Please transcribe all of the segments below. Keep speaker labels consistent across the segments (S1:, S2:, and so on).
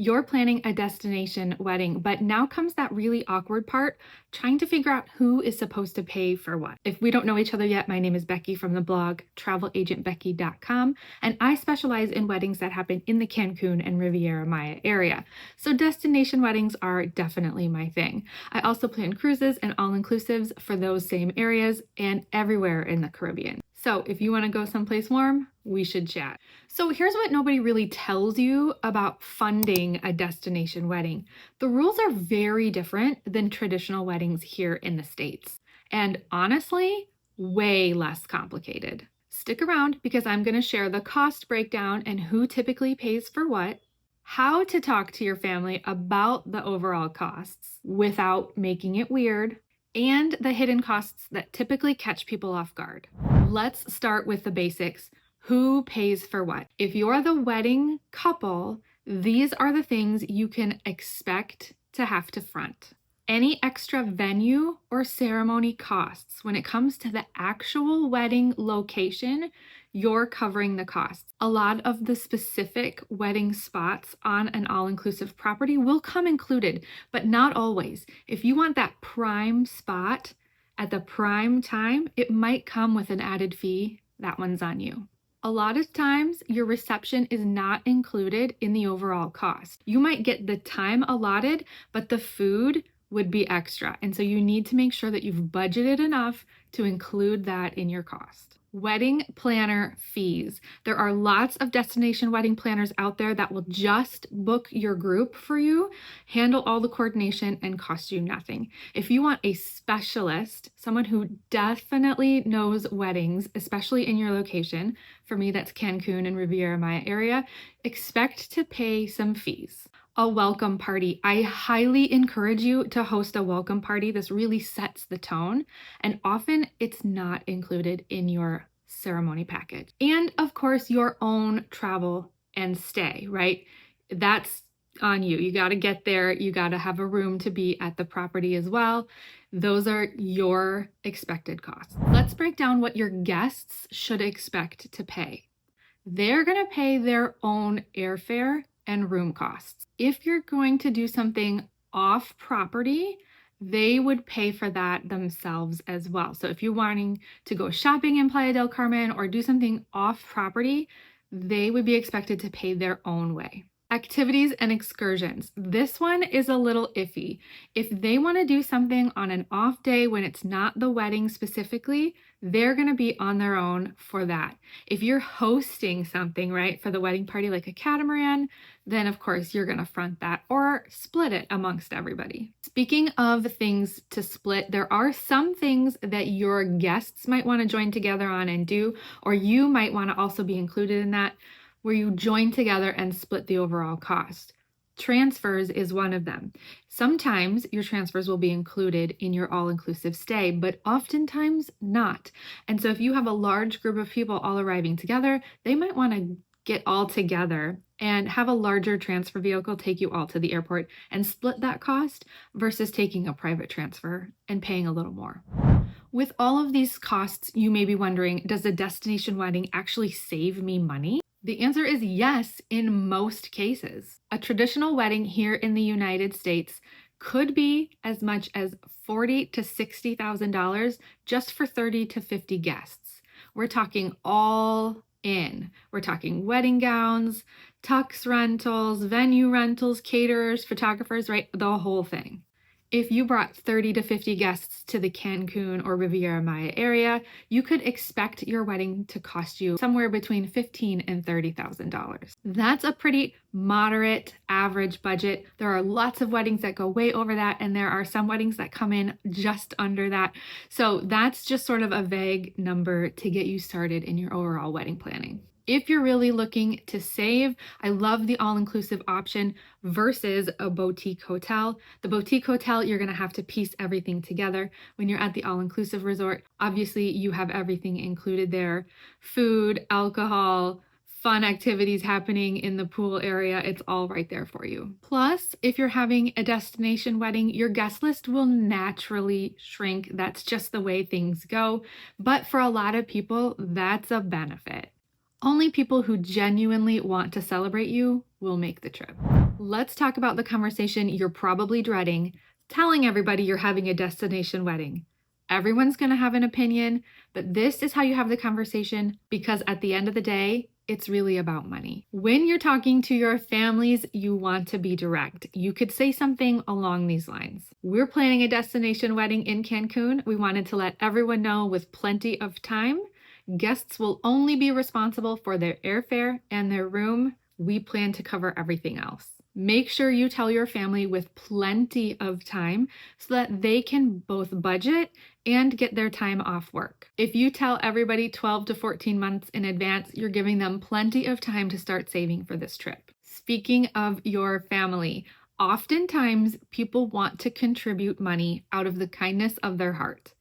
S1: You're planning a destination wedding, but now comes that really awkward part, trying to figure out who is supposed to pay for what. If we don't know each other yet, my name is Becky from the blog travelagentbecky.com, and I specialize in weddings that happen in the Cancun and Riviera Maya area. So destination weddings are definitely my thing. I also plan cruises and all-inclusives for those same areas and everywhere in the Caribbean. So if you want to go someplace warm, we should chat. So here's what nobody really tells you about funding a destination wedding. The rules are very different than traditional weddings here in the States. And honestly, way less complicated. Stick around because I'm going to share the cost breakdown and who typically pays for what, how to talk to your family about the overall costs without making it weird, and the hidden costs that typically catch people off guard. Let's start with the basics. Who pays for what? If you're the wedding couple, these are the things you can expect to have to front. Any extra venue or ceremony costs, when it comes to the actual wedding location, you're covering the costs. A lot of the specific wedding spots on an all-inclusive property will come included, but not always. If you want that prime spot at the prime time, it might come with an added fee. That one's on you. A lot of times, your reception is not included in the overall cost. You might get the time allotted, but the food would be extra. And so you need to make sure that you've budgeted enough to include that in your cost. Wedding planner fees. There are lots of destination wedding planners out there that will just book your group for you, handle all the coordination, and cost you nothing. If you want a specialist, someone who definitely knows weddings, especially in your location, for me that's Cancun and Riviera Maya area, expect to pay some fees. A welcome party. I highly encourage you to host a welcome party. This really sets the tone, and often it's not included in your ceremony package. And of course, your own travel and stay, right? That's on you. You got to get there. You got to have a room to be at the property as well. Those are your expected costs. Let's break down what your guests should expect to pay. They're going to pay their own airfare and room costs. If you're going to do something off property, they would pay for that themselves as well. So if you're wanting to go shopping in Playa del Carmen or do something off property, they would be expected to pay their own way. Activities and excursions. This one is a little iffy. If they want to do something on an off day when it's not the wedding specifically, they're going to be on their own for that. If you're hosting something, right, for the wedding party like a catamaran, then of course you're going to front that or split it amongst everybody. Speaking of things to split, there are some things that your guests might want to join together on and do, or you might want to also be included in that, where you join together and split the overall cost. Transfers is one of them. Sometimes your transfers will be included in your all-inclusive stay, but oftentimes not. And so if you have a large group of people all arriving together, they might want to get all together and have a larger transfer vehicle take you all to the airport and split that cost versus taking a private transfer and paying a little more. With all of these costs, you may be wondering, does a destination wedding actually save me money? The answer is yes, in most cases. A traditional wedding here in the United States could be as much as $40,000 to $60,000 just for 30 to 50 guests. We're talking all in. We're talking wedding gowns, tux rentals, venue rentals, caterers, photographers, right? The whole thing. If you brought 30 to 50 guests to the Cancun or Riviera Maya area, you could expect your wedding to cost you somewhere between $15,000 and $30,000. That's a pretty moderate average budget. There are lots of weddings that go way over that, and there are some weddings that come in just under that. So that's just sort of a vague number to get you started in your overall wedding planning. If you're really looking to save, I love the all-inclusive option versus a boutique hotel. The boutique hotel, you're going to have to piece everything together. When you're at the all-inclusive resort, obviously you have everything included there. Food, alcohol, fun activities happening in the pool area, it's all right there for you. Plus, if you're having a destination wedding, your guest list will naturally shrink. That's just the way things go. But for a lot of people, that's a benefit. Only people who genuinely want to celebrate you will make the trip. Let's talk about the conversation you're probably dreading, telling everybody you're having a destination wedding. Everyone's going to have an opinion, but this is how you have the conversation because at the end of the day, it's really about money. When you're talking to your families, you want to be direct. You could say something along these lines. We're planning a destination wedding in Cancun. We wanted to let everyone know with plenty of time. Guests will only be responsible for their airfare and their room. We plan to cover everything else. Make sure you tell your family with plenty of time so that they can both budget and get their time off work. If you tell everybody 12 to 14 months in advance, you're giving them plenty of time to start saving for this trip. Speaking of your family, oftentimes people want to contribute money out of the kindness of their heart.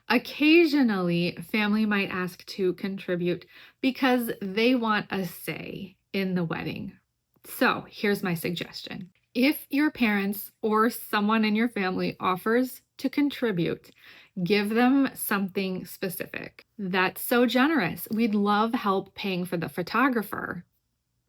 S1: Occasionally, family might ask to contribute because they want a say in the wedding. So here's my suggestion. If your parents or someone in your family offers to contribute, give them something specific. That's so generous. We'd love help paying for the photographer.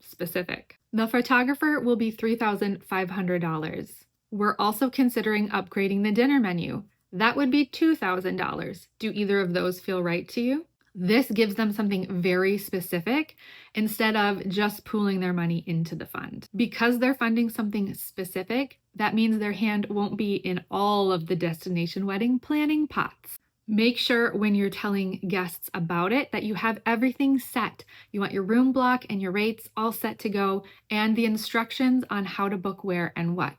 S1: Specific. The photographer will be $3,500. We're also considering upgrading the dinner menu. That would be $2,000. Do either of those feel right to you? This gives them something very specific instead of just pooling their money into the fund. Because they're funding something specific, that means their hand won't be in all of the destination wedding planning pots. Make sure when you're telling guests about it that you have everything set. You want your room block and your rates all set to go and the instructions on how to book where and what.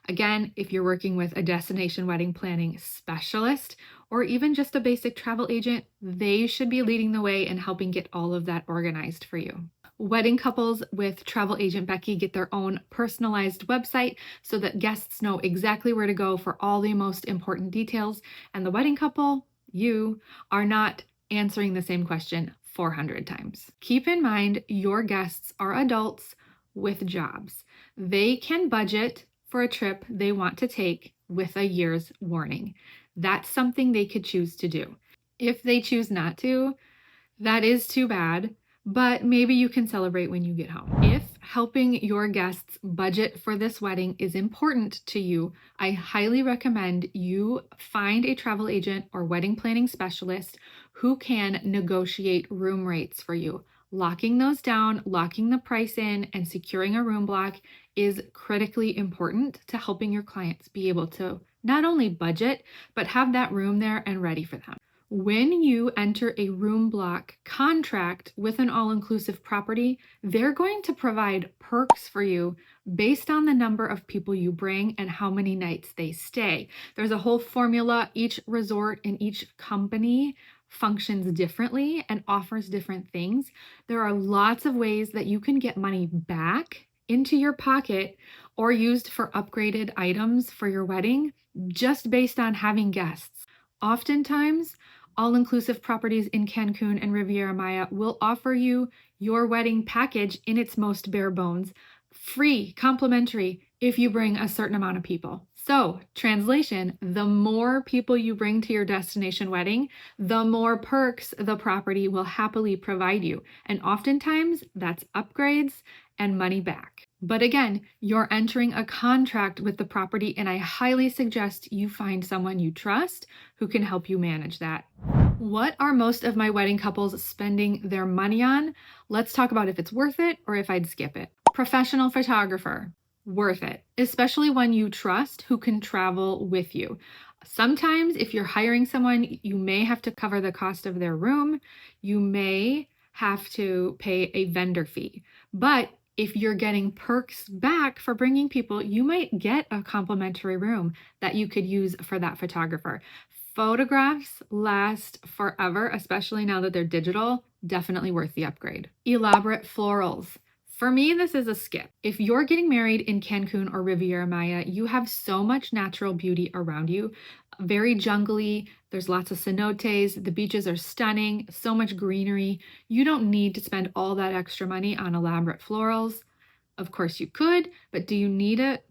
S1: Again, if you're working with a destination wedding planning specialist or even just a basic travel agent, they should be leading the way and helping get all of that organized for you. Wedding couples with Travel Agent Becky get their own personalized website so that guests know exactly where to go for all the most important details, and the wedding couple, you, are not answering the same question 400 times. Keep in mind, your guests are adults with jobs. They can budget for a trip they want to take with a year's warning. That's something they could choose to do. If they choose not to, that is too bad, but maybe you can celebrate when you get home. If helping your guests budget for this wedding is important to you, I highly recommend you find a travel agent or wedding planning specialist who can negotiate room rates for you. Locking those down, locking the price in, and securing a room block is critically important to helping your clients be able to not only budget, but have that room there and ready for them. When you enter a room block contract with an all-inclusive property, they're going to provide perks for you based on the number of people you bring and how many nights they stay. There's a whole formula. Each resort and each company functions differently and offers different things. There are lots of ways that you can get money back into your pocket or used for upgraded items for your wedding just based on having guests. Oftentimes, all-inclusive properties in Cancun and Riviera Maya will offer you your wedding package in its most bare bones, free, complimentary, if you bring a certain amount of people. So, translation, the more people you bring to your destination wedding, the more perks the property will happily provide you. And oftentimes, that's upgrades and money back. But again, you're entering a contract with the property, and I highly suggest you find someone you trust who can help you manage that. What are most of my wedding couples spending their money on? Let's talk about if it's worth it or if I'd skip it. Professional photographer. Worth it, especially one you trust who can travel with you. Sometimes if you're hiring someone, you may have to cover the cost of their room. You may have to pay a vendor fee. But if you're getting perks back for bringing people, you might get a complimentary room that you could use for that photographer. Photographs last forever, especially now that they're digital. Definitely worth the upgrade. Elaborate florals. For me, this is a skip. If you're getting married in Cancun or Riviera Maya, you have so much natural beauty around you. Very jungly, there's lots of cenotes, the beaches are stunning, so much greenery. You don't need to spend all that extra money on elaborate florals. Of course you could, but do you need it?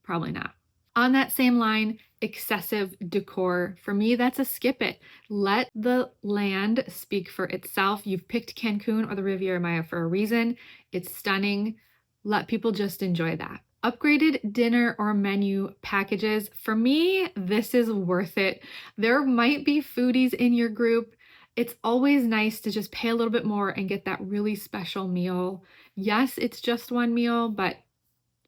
S1: Probably not. On that same line, excessive decor. For me, that's a skip it. Let the land speak for itself. You've picked Cancun or the Riviera Maya for a reason. It's stunning. Let people just enjoy that. Upgraded dinner or menu packages. For me, this is worth it. There might be foodies in your group. It's always nice to just pay a little bit more and get that really special meal. Yes, it's just one meal, but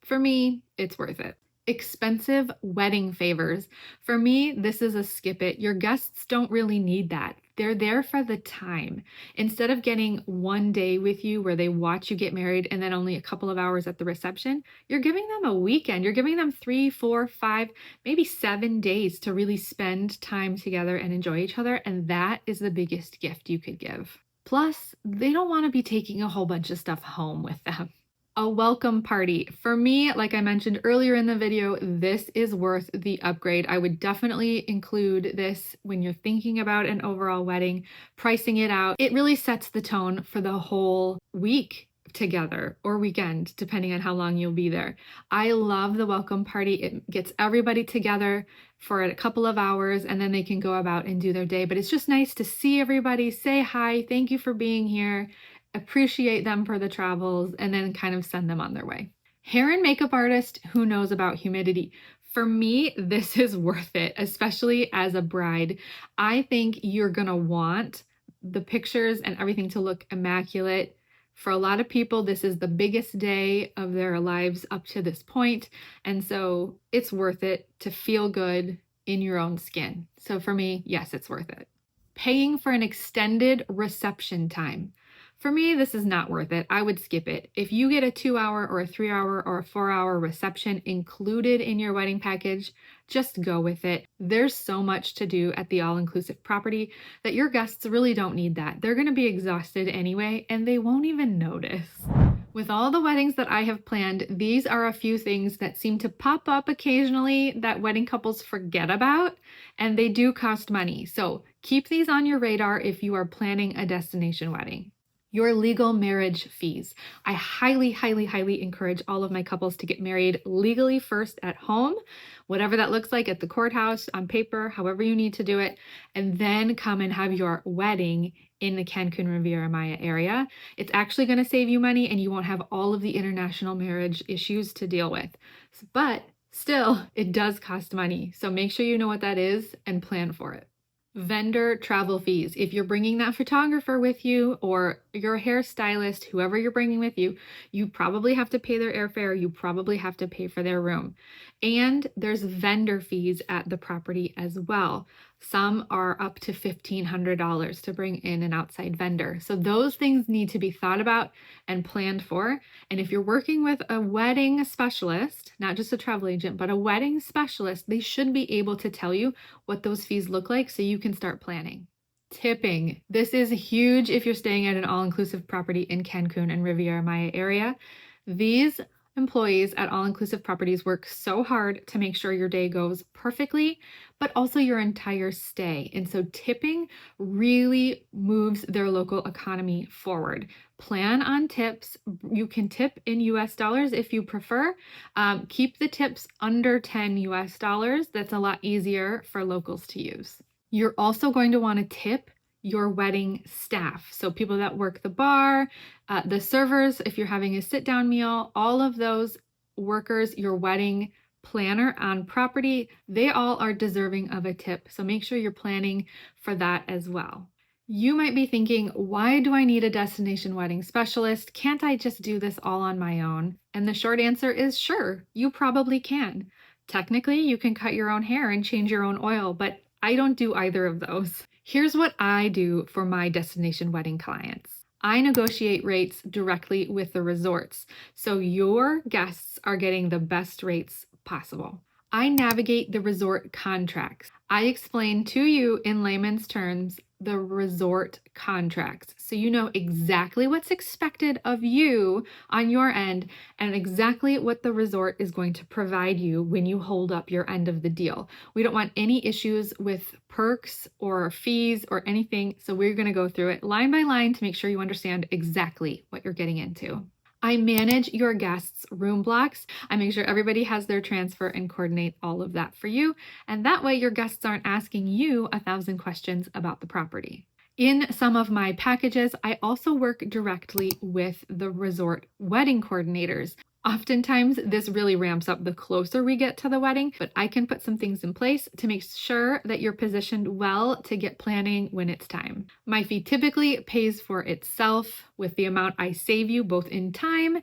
S1: for me, it's worth it. Expensive wedding favors. For me, this is a skip it. Your guests don't really need that. They're there for the time. Instead of getting one day with you where they watch you get married and then only a couple of hours at the reception, you're giving them a weekend. You're giving them 3, 4, 5, maybe 7 days to really spend time together and enjoy each other. And that is the biggest gift you could give. Plus, they don't want to be taking a whole bunch of stuff home with them. A welcome party. For me, like I mentioned earlier in the video, this is worth the upgrade. I would definitely include this when you're thinking about an overall wedding, pricing it out. It really sets the tone for the whole week together or weekend, depending on how long you'll be there. I love the welcome party. It gets everybody together for a couple of hours and then they can go about and do their day. But it's just nice to see everybody, say hi, thank you for being here, appreciate them for the travels, and then kind of send them on their way. Hair and makeup artist who knows about humidity. For me, this is worth it, especially as a bride. I think you're gonna want the pictures and everything to look immaculate. For a lot of people, this is the biggest day of their lives up to this point, and so it's worth it to feel good in your own skin. So for me, yes, it's worth it. Paying for an extended reception time. For me, this is not worth it. I would skip it. If you get a 2-hour or a 3-hour or a 4-hour reception included in your wedding package, just go with it. There's so much to do at the all-inclusive property that your guests really don't need that. They're going to be exhausted anyway, and they won't even notice. With all the weddings that I have planned, these are a few things that seem to pop up occasionally that wedding couples forget about, and they do cost money. So keep these on your radar if you are planning a destination wedding. Your legal marriage fees. I highly, highly, highly encourage all of my couples to get married legally first at home, whatever that looks like at the courthouse, on paper, however you need to do it, and then come and have your wedding in the Cancun Riviera Maya area. It's actually going to save you money and you won't have all of the international marriage issues to deal with. But still, it does cost money. So make sure you know what that is and plan for it. Vendor travel fees. If you're bringing that photographer with you or your hairstylist, whoever you're bringing with you, you probably have to pay their airfare. You probably have to pay for their room. And there's vendor fees at the property as well. Some are up to $1,500 to bring in an outside vendor. So those things need to be thought about and planned for. And if you're working with a wedding specialist, not just a travel agent, but a wedding specialist, they should be able to tell you what those fees look like so you can start planning. Tipping. This is huge if you're staying at an all-inclusive property in Cancun and Riviera Maya area. These employees at all-inclusive properties work so hard to make sure your day goes perfectly, but also your entire stay. And so tipping really moves their local economy forward. Plan on tips. You can tip in US dollars if you prefer. Keep the tips under 10 US dollars. That's a lot easier for locals to use. You're also going to want to tip your wedding staff. So people that work the bar, the servers, if you're having a sit-down meal, all of those workers, your wedding planner on property, they all are deserving of a tip. So make sure you're planning for that as well. You might be thinking, why do I need a destination wedding specialist? Can't I just do this all on my own? And the short answer is sure, you probably can. Technically, you can cut your own hair and change your own oil, but I don't do either of those. Here's what I do for my destination wedding clients. I negotiate rates directly with the resorts, so your guests are getting the best rates possible. I navigate the resort contracts. I explain to you in layman's terms the resort contracts, so you know exactly what's expected of you on your end and exactly what the resort is going to provide you when you hold up your end of the deal. We don't want any issues with perks or fees or anything, so we're going to go through it line by line to make sure you understand exactly what you're getting into. I manage your guests' room blocks. I make sure everybody has their transfer and coordinate all of that for you. And that way your guests aren't asking you 1,000 questions about the property. In some of my packages, I also work directly with the resort wedding coordinators. Oftentimes, this really ramps up the closer we get to the wedding, but I can put some things in place to make sure that you're positioned well to get planning when it's time. My fee typically pays for itself with the amount I save you both in time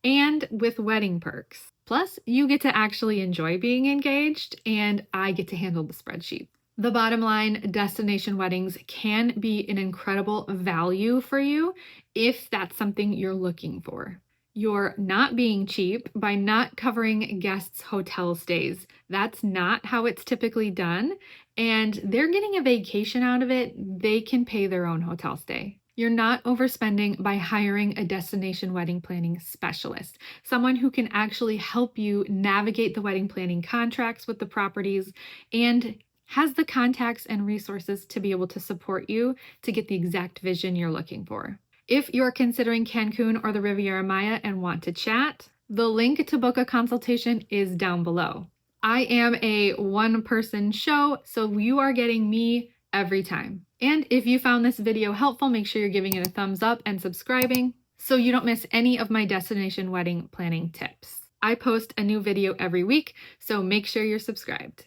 S1: and with wedding perks. Plus, you get to actually enjoy being engaged, and I get to handle the spreadsheet. The bottom line, destination weddings can be an incredible value for you if that's something you're looking for. You're not being cheap by not covering guests' hotel stays. That's not how it's typically done, and they're getting a vacation out of it. They can pay their own hotel stay. You're not overspending by hiring a destination wedding planning specialist, someone who can actually help you navigate the wedding planning contracts with the properties and has the contacts and resources to be able to support you to get the exact vision you're looking for. If you're considering Cancun or the Riviera Maya and want to chat, the link to book a consultation is down below. I am a one-person show, so you are getting me every time. And if you found this video helpful, make sure you're giving it a thumbs up and subscribing so you don't miss any of my destination wedding planning tips. I post a new video every week, so make sure you're subscribed.